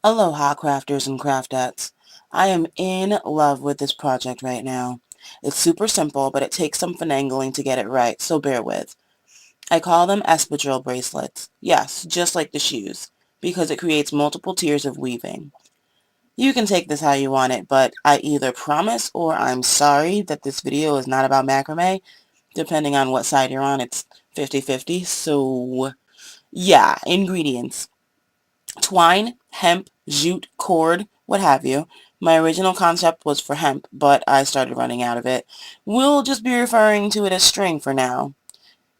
Aloha crafters and craftettes. I am in love with this project right now. It's super simple, but it takes some finagling to get it right, so bear with. I call them espadrille bracelets. Yes, just like the shoes, because it creates multiple tiers of weaving. You can take this how you want it, but I either promise or I'm sorry that this video is not about macrame. Depending on what side you're on, it's 50-50. So, yeah, ingredients. Twine, hemp, jute, cord, what have you. My original concept was for hemp, but I started running out of it. We'll just be referring to it as string for now.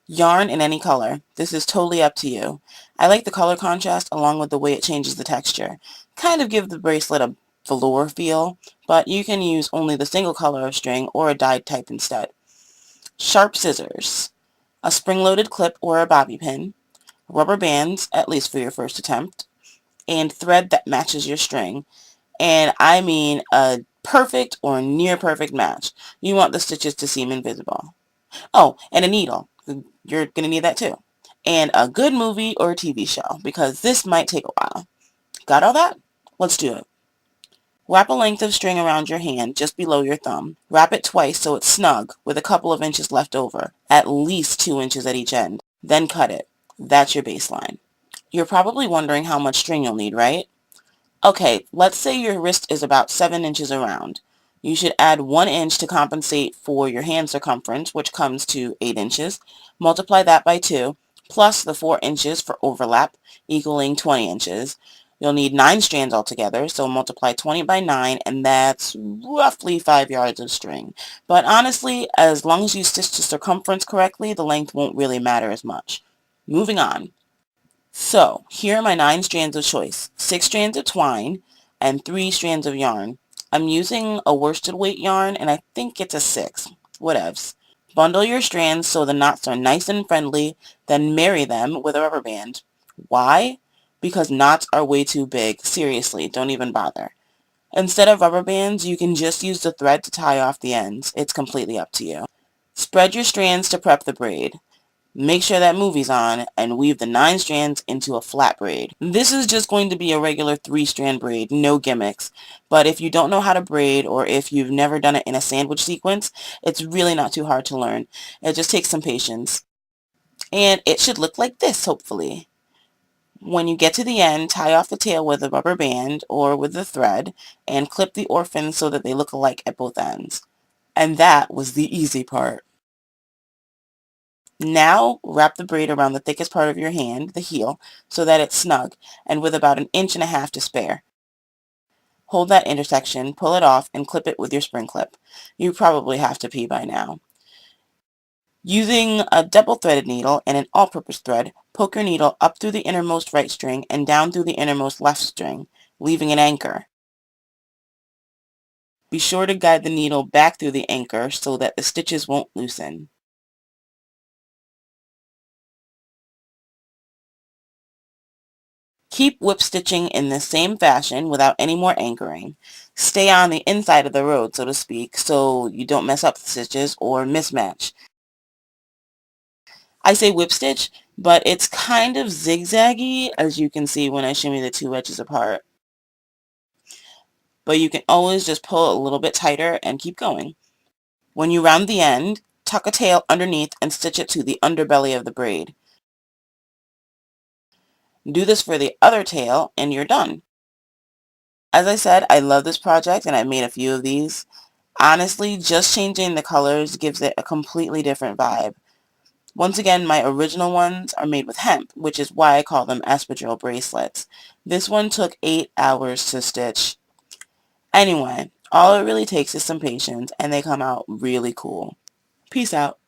Yarn in any color. This is totally up to you. I like the color contrast along with the way it changes the texture. Kind of give the bracelet a velour feel, but you can use only the single color of string or a dyed type instead. Sharp scissors. A spring-loaded clip or a bobby pin. Rubber bands, at least for your first attempt. And thread that matches your string. And I mean a perfect or near perfect match. You want the stitches to seem invisible. Oh, and a needle. You're going to need that too. And a good movie or TV show, because this might take a while. Got all that? Let's do it. Wrap a length of string around your hand just below your thumb. Wrap it twice so it's snug with a couple of inches left over, at least 2 inches at each end. Then cut it. That's your baseline. You're probably wondering how much string you'll need, right? Okay, let's say your wrist is about 7 inches around. You should add 1 inch to compensate for your hand circumference, which comes to 8 inches. Multiply that by 2, plus the 4 inches for overlap, equaling 20 inches. You'll need 9 strands altogether, so multiply 20 by 9, and that's roughly 5 yards of string. But honestly, as long as you stitch the circumference correctly, the length won't really matter as much. Moving on. So, here are my 9 strands of choice. 6 strands of twine and 3 strands of yarn. I'm using a worsted weight yarn and I think it's a 6. Whatevs. Bundle your strands so the knots are nice and friendly, then marry them with a rubber band. Why? Because knots are way too big. Seriously, don't even bother. Instead of rubber bands, you can just use the thread to tie off the ends. It's completely up to you. Spread your strands to prep the braid. Make sure that movie's on and weave the 9 strands into a flat braid. This is just going to be a regular 3-strand braid, no gimmicks. But if you don't know how to braid or if you've never done it in a sandwich sequence, it's really not too hard to learn. It just takes some patience. And it should look like this, hopefully. When you get to the end, tie off the tail with a rubber band or with the thread and clip the orphans so that they look alike at both ends. And that was the easy part. Now, wrap the braid around the thickest part of your hand, the heel, so that it's snug, and with about 1.5 inches to spare. Hold that intersection, pull it off, and clip it with your spring clip. You probably have to pee by now. Using a double-threaded needle and an all-purpose thread, poke your needle up through the innermost right string and down through the innermost left string, leaving an anchor. Be sure to guide the needle back through the anchor so that the stitches won't loosen. Keep whip stitching in the same fashion without any more anchoring. Stay on the inside of the road, so to speak, so you don't mess up the stitches or mismatch. I say whip stitch, but it's kind of zigzaggy, as you can see when I shimmy the 2 edges apart. But you can always just pull a little bit tighter and keep going. When you round the end, tuck a tail underneath and stitch it to the underbelly of the braid. Do this for the other tail and you're done. As I said, I love this project and I made a few of these. Honestly, just changing the colors gives it a completely different vibe. Once again, my original ones are made with hemp, which is why I call them espadrille bracelets. This one took 8 hours to stitch. Anyway, all it really takes is some patience and they come out really cool. Peace out.